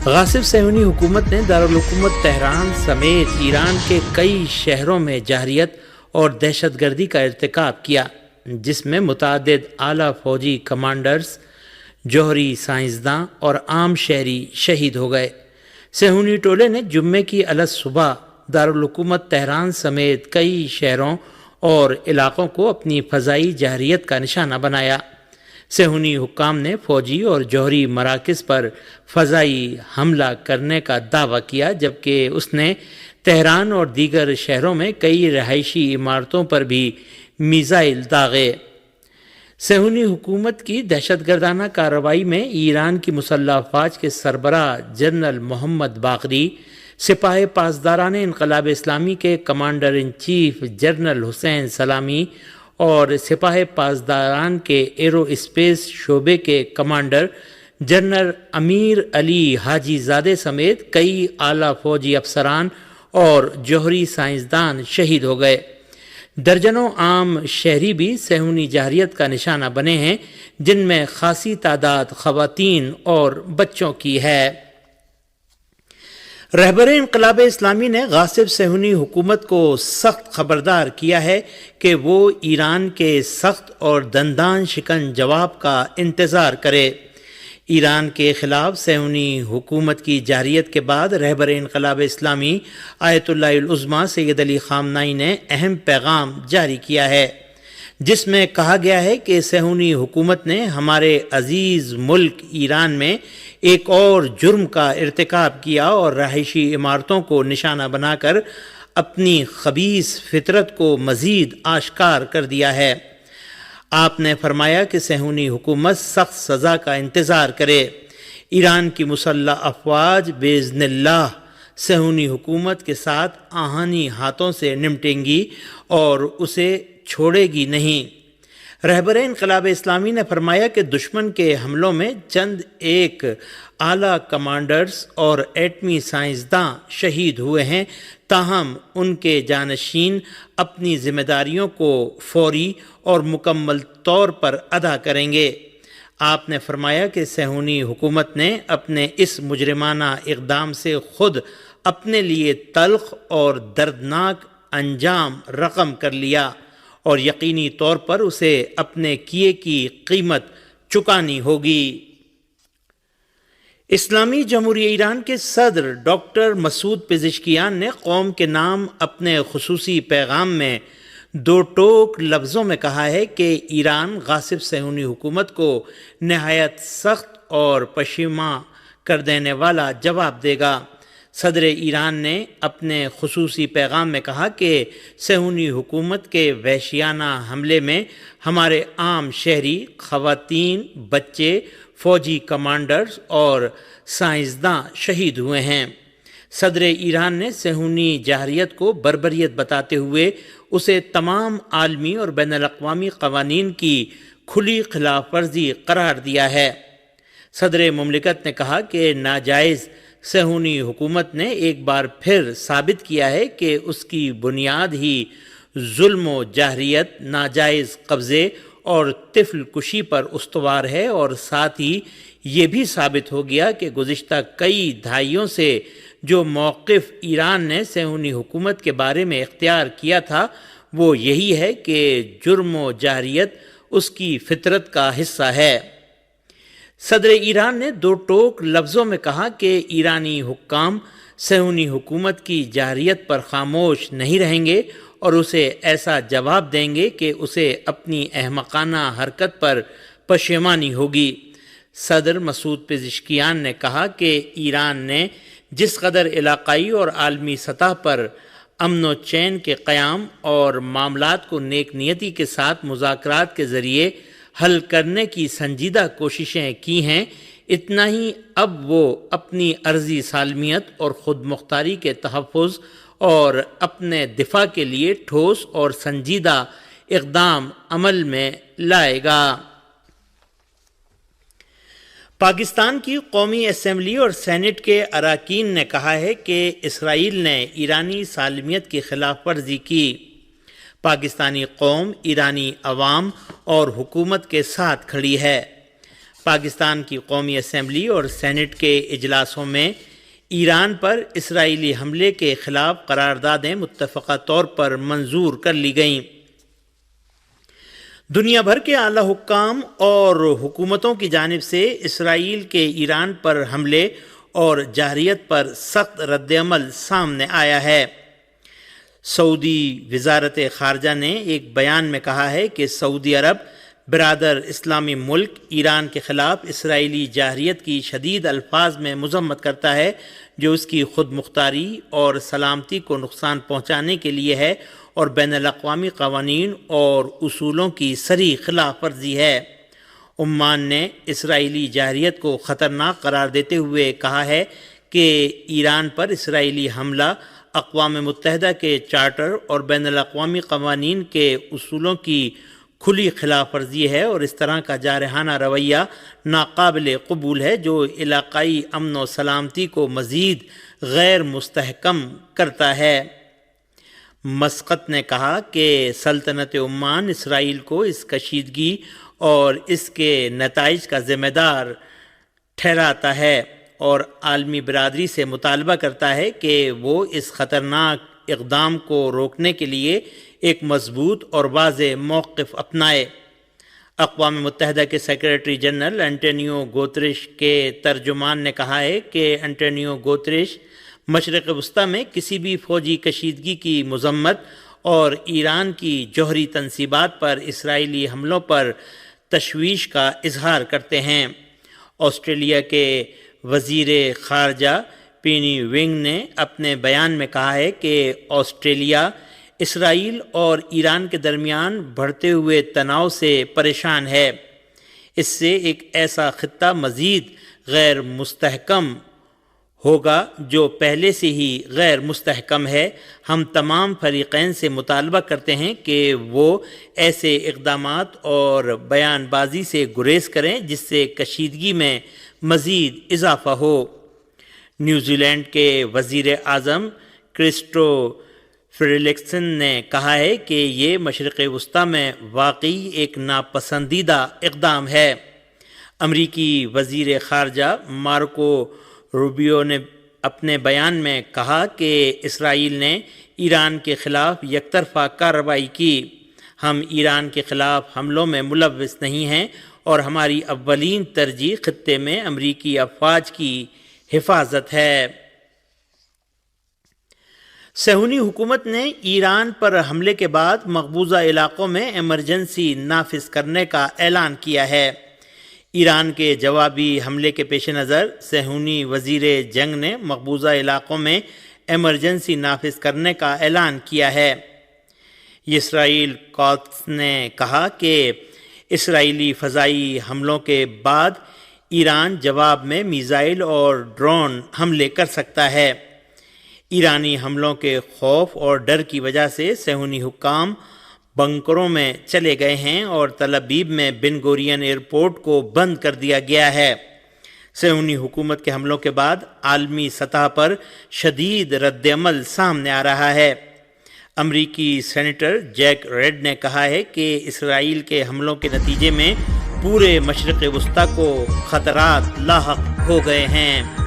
غاصب صہیونی حکومت نے دارالحکومت تہران سمیت ایران کے کئی شہروں میں جارحیت اور دہشت گردی کا ارتکاب کیا، جس میں متعدد اعلیٰ فوجی کمانڈرز، جوہری سائنسداں اور عام شہری شہید ہو گئے۔ صہیونی ٹولے نے جمعے کی الصبح دارالحکومت تہران سمیت کئی شہروں اور علاقوں کو اپنی فضائی جارحیت کا نشانہ بنایا۔ صہیونی حکام نے فوجی اور جوہری مراکز پر فضائی حملہ کرنے کا دعویٰ کیا، جبکہ اس نے تہران اور دیگر شہروں میں کئی رہائشی عمارتوں پر بھی میزائل داغے۔ صہیونی حکومت کی دہشت گردانہ کارروائی میں ایران کی مسلح افواج کے سربراہ جنرل محمد باقری، سپاہ پاسداران انقلاب اسلامی کے کمانڈر ان چیف جنرل حسین سلامی اور سپاہ پاسداران کے ایرو اسپیس شعبے کے کمانڈر جنرل امیر علی حاجی زادے سمیت کئی اعلیٰ فوجی افسران اور جوہری سائنسدان شہید ہو گئے۔ درجنوں عام شہری بھی صہیونی جارحیت کا نشانہ بنے ہیں، جن میں خاصی تعداد خواتین اور بچوں کی ہے۔ رہبر انقلاب اسلامی نے غاصب صہیونی حکومت کو سخت خبردار کیا ہے کہ وہ ایران کے سخت اور دندان شکن جواب کا انتظار کرے۔ ایران کے خلاف صہیونی حکومت کی جارحیت کے بعد رہبر انقلاب اسلامی آیت اللہ العظمیٰ سید علی خامنہئی نے اہم پیغام جاری کیا ہے، جس میں کہا گیا ہے کہ صہیونی حکومت نے ہمارے عزیز ملک ایران میں ایک اور جرم کا ارتکاب کیا اور رہائشی عمارتوں کو نشانہ بنا کر اپنی خبیث فطرت کو مزید آشکار کر دیا ہے۔ آپ نے فرمایا کہ صہیونی حکومت سخت سزا کا انتظار کرے۔ ایران کی مسلح افواج باذن اللہ صہیونی حکومت کے ساتھ آہنی ہاتھوں سے نمٹیں گی اور اسے چھوڑے گی نہیں۔ رہبر انقلاب اسلامی نے فرمایا کہ دشمن کے حملوں میں چند ایک اعلیٰ کمانڈرز اور ایٹمی سائنسداں شہید ہوئے ہیں، تاہم ان کے جانشین اپنی ذمہ داریوں کو فوری اور مکمل طور پر ادا کریں گے۔ آپ نے فرمایا کہ صہیونی حکومت نے اپنے اس مجرمانہ اقدام سے خود اپنے لیے تلخ اور دردناک انجام رقم کر لیا اور یقینی طور پر اسے اپنے کیے کی قیمت چکانی ہوگی۔ اسلامی جمہوریہ ایران کے صدر ڈاکٹر مسعود پزشکیان نے قوم کے نام اپنے خصوصی پیغام میں دو ٹوک لفظوں میں کہا ہے کہ ایران غاصب صہیونی حکومت کو نہایت سخت اور پشیماں کر دینے والا جواب دے گا۔ صدر ایران نے اپنے خصوصی پیغام میں کہا کہ صہیونی حکومت کے وحشیانہ حملے میں ہمارے عام شہری، خواتین، بچے، فوجی کمانڈرز اور سائنسداں شہید ہوئے ہیں۔ صدر ایران نے صہیونی جارحیت کو بربریت بتاتے ہوئے اسے تمام عالمی اور بین الاقوامی قوانین کی کھلی خلاف ورزی قرار دیا ہے۔ صدر مملکت نے کہا کہ ناجائز صہیونی حکومت نے ایک بار پھر ثابت کیا ہے کہ اس کی بنیاد ہی ظلم و جارحیت، ناجائز قبضے اور طفل کشی پر استوار ہے، اور ساتھ ہی یہ بھی ثابت ہو گیا کہ گزشتہ کئی دہائیوں سے جو موقف ایران نے صہیونی حکومت کے بارے میں اختیار کیا تھا وہ یہی ہے کہ جرم و جارحیت اس کی فطرت کا حصہ ہے۔ صدر ایران نے دو ٹوک لفظوں میں کہا کہ ایرانی حکام صہیونی حکومت کی جارحیت پر خاموش نہیں رہیں گے اور اسے ایسا جواب دیں گے کہ اسے اپنی احمقانہ حرکت پر پشیمانی ہوگی۔ صدر مسعود پزشکیان نے کہا کہ ایران نے جس قدر علاقائی اور عالمی سطح پر امن و چین کے قیام اور معاملات کو نیک نیتی کے ساتھ مذاکرات کے ذریعے حل کرنے کی سنجیدہ کوششیں کی ہیں، اتنا ہی اب وہ اپنی عرضی سالمیت اور خود مختاری کے تحفظ اور اپنے دفاع کے لیے ٹھوس اور سنجیدہ اقدام عمل میں لائے گا۔ پاکستان کی قومی اسمبلی اور سینٹ کے اراکین نے کہا ہے کہ اسرائیل نے ایرانی سالمیت کی خلاف ورزی کی۔ پاکستانی قوم ایرانی عوام اور حکومت کے ساتھ کھڑی ہے۔ پاکستان کی قومی اسمبلی اور سینٹ کے اجلاسوں میں ایران پر اسرائیلی حملے کے خلاف قراردادیں متفقہ طور پر منظور کر لی گئیں۔ دنیا بھر کے اعلیٰ حکام اور حکومتوں کی جانب سے اسرائیل کے ایران پر حملے اور جارحیت پر سخت رد عمل سامنے آیا ہے۔ سعودی وزارت خارجہ نے ایک بیان میں کہا ہے کہ سعودی عرب برادر اسلامی ملک ایران کے خلاف اسرائیلی جارحیت کی شدید الفاظ میں مذمت کرتا ہے، جو اس کی خود مختاری اور سلامتی کو نقصان پہنچانے کے لیے ہے اور بین الاقوامی قوانین اور اصولوں کی صریح خلاف ورزی ہے۔ عمان نے اسرائیلی جارحیت کو خطرناک قرار دیتے ہوئے کہا ہے کہ ایران پر اسرائیلی حملہ اقوام متحدہ کے چارٹر اور بین الاقوامی قوانین کے اصولوں کی کھلی خلاف ورزی ہے اور اس طرح کا جارحانہ رویہ ناقابل قبول ہے جو علاقائی امن و سلامتی کو مزید غیر مستحکم کرتا ہے۔ مسقط نے کہا کہ سلطنت عمان اسرائیل کو اس کشیدگی اور اس کے نتائج کا ذمہ دار ٹھہراتا ہے اور عالمی برادری سے مطالبہ کرتا ہے کہ وہ اس خطرناک اقدام کو روکنے کے لیے ایک مضبوط اور واضح موقف اپنائے۔ اقوام متحدہ کے سیکریٹری جنرل انٹونیو گوتریش کے ترجمان نے کہا ہے کہ انٹونیو گوتریش مشرق وسطی میں کسی بھی فوجی کشیدگی کی مذمت اور ایران کی جوہری تنصیبات پر اسرائیلی حملوں پر تشویش کا اظہار کرتے ہیں۔ آسٹریلیا کے وزیر خارجہ پینی ونگ نے اپنے بیان میں کہا ہے کہ آسٹریلیا اسرائیل اور ایران کے درمیان بڑھتے ہوئے تناؤ سے پریشان ہے۔ اس سے ایک ایسا خطہ مزید غیر مستحکم ہوگا جو پہلے سے ہی غیر مستحکم ہے۔ ہم تمام فریقین سے مطالبہ کرتے ہیں کہ وہ ایسے اقدامات اور بیان بازی سے گریز کریں جس سے کشیدگی میں مزید اضافہ ہو۔ نیوزی لینڈ کے وزیر اعظم کرسٹو فریڈرکسن نے کہا ہے کہ یہ مشرق وسطی میں واقعی ایک ناپسندیدہ اقدام ہے۔ امریکی وزیر خارجہ مارکو روبیو نے اپنے بیان میں کہا کہ اسرائیل نے ایران کے خلاف یک طرفہ کارروائی کی۔ ہم ایران کے خلاف حملوں میں ملوث نہیں ہیں اور ہماری اولین ترجیح خطے میں امریکی افواج کی حفاظت ہے۔ صہیونی حکومت نے ایران پر حملے کے بعد مقبوضہ علاقوں میں ایمرجنسی نافذ کرنے کا اعلان کیا ہے۔ ایران کے جوابی حملے کے پیش نظر صہیونی وزیر جنگ نے مقبوضہ علاقوں میں ایمرجنسی نافذ کرنے کا اعلان کیا ہے۔ اسرائیل قدس نے کہا کہ اسرائیلی فضائی حملوں کے بعد ایران جواب میں میزائل اور ڈرون حملے کر سکتا ہے۔ ایرانی حملوں کے خوف اور ڈر کی وجہ سے صہیونی حکام بنکروں میں چلے گئے ہیں اور تل ابیب میں بن گورین ایئرپورٹ کو بند کر دیا گیا ہے۔ صہیونی حکومت کے حملوں کے بعد عالمی سطح پر شدید رد عمل سامنے آ رہا ہے۔ امریکی سینیٹر جیک ریڈ نے کہا ہے کہ اسرائیل کے حملوں کے نتیجے میں پورے مشرق وسطی کو خطرات لاحق ہو گئے ہیں۔